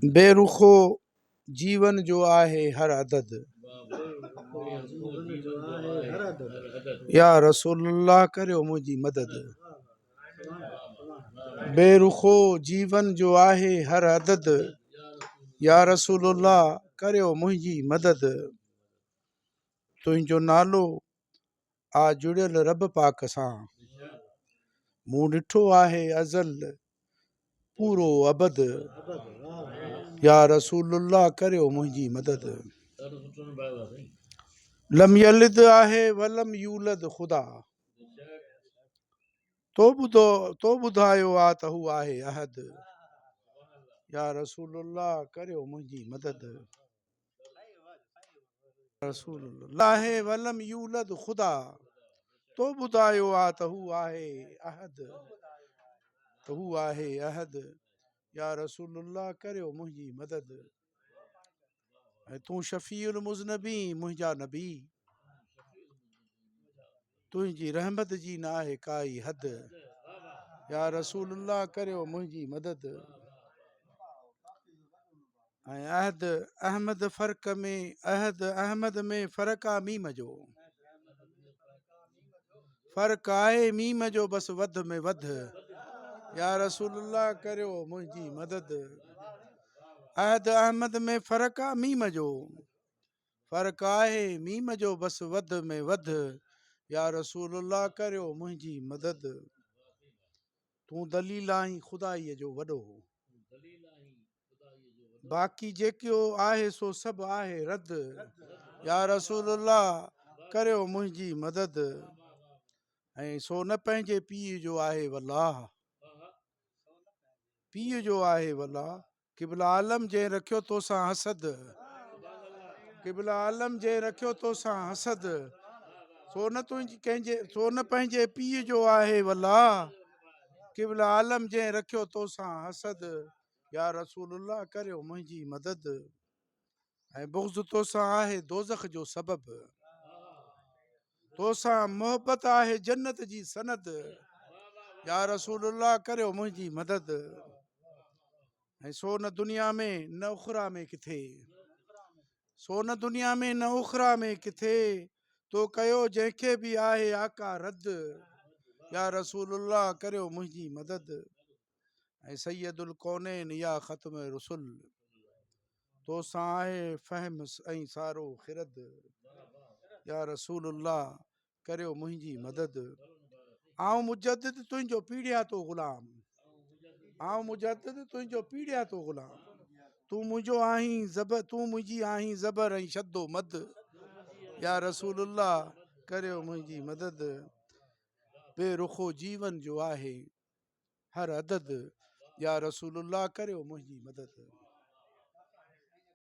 बेरुखो जीवन जो आहे हर अदद। या रसूलुल्लाह करियो मुंहिंजी मदद। बेरुखो जीवन जो आहे हर अदद। या रसूलुल्लाह करियो मुंहिंजी मदद। तुंहिंजो नालो आ जुड़ियल रब पाक सां। मूं ॾिठो आहे अज़ल पूरो अबद। या रसूलुल्लाह करियो मुंहिंजी मदद। लम यलिद आहे वलम यूलद ख़ुदा। तो ॿुधायो आ त हू आहे अहद। या रसूलुल्लाह करियो मुंहिंजी मदद। रसूलुल्लाह आहे वलम यूलद ख़ुदा। तो ॿुधायो आ त हू आहे अहद। त हू आहे अहद। या रसूलुल्लाह करियो मुंहिंजी मदद। ऐं तूं शफ़ीउल मुज़नबी मुंहिंजा नबी। तुंहिंजी रहमत जी न आहे काई हद। या रसूलुल्लाह करियो मुंहिंजी मदद। ऐं अहद अहमद में फ़र्क़ु आहे मीम जो। फ़र्क़ु आहे मीम जो बसि वध में वधि। या रसूलुल्लाह करियो मुंहिंजी मदद। अहद अहमद में फ़र्क़ु आहे मीम जो। फ़र्क़ु आहे मीम जो बसि वध में वधि। या रसूलुल्लाह करियो मुंहिंजी मदद। तूं दलील आहीं ख़ुदाईअ जो वॾो। बाक़ी जेको आहे सो सभु आहे रद। या रसूलुल्लाह करियो मुंहिंजी मदद। ऐं सो न पंहिंजे पीउ जो आहे वलाह। पीउ जो आहे वलाह। क़िबला आलम जंहिं रखियो तोसां हसद। क़िबला आलम जंहिं रखियो तोसां हसद। सो न पंहिंजे पीउ जो आहे वलाह। क़िबला आलम जंहिं रखियो तोसां हसद। या रसूलुल्लाह करियो मुंहिंजी मदद। ऐं बुग़्ज़ तोसां आहे दोज़ख जो सबब। तोसां मोहबत आहे जन्नत जी सनद। या रसूलुल्लाह करियो मुंहिंजी मदद। ऐं सो न दुनिया में न उखरा में किथे। सो न दुनिया में न उखरा में किथे। तो कयो जंहिंखे बि आहे आका रद। या रसूलुल्लाह करियो मुंहिंजी मदद। ऐं सैयदुल कौनैन या ख़त्म रसुल। तोसां आहे फ़हम ऐं सारो ख़िरद। या रसूलुल्लाह करियो मुंहिंजी मदद। आऊं मुजद्दिद तुंहिंजो पीढ़िया तो ग़ुलाम। आऊं मुजद्दिद तुंहिंजो पीढ़िया तो ग़ुलाम। तूं मुंहिंजी आहीं ज़बर ऐं शद्दो मद। या रसूलुल्लाह करियो मुंहिंजी मदद। बेरुखो जीवन जो आहे हर अदद। या रसूलुल्लाह करियो मुंहिंजी मदद।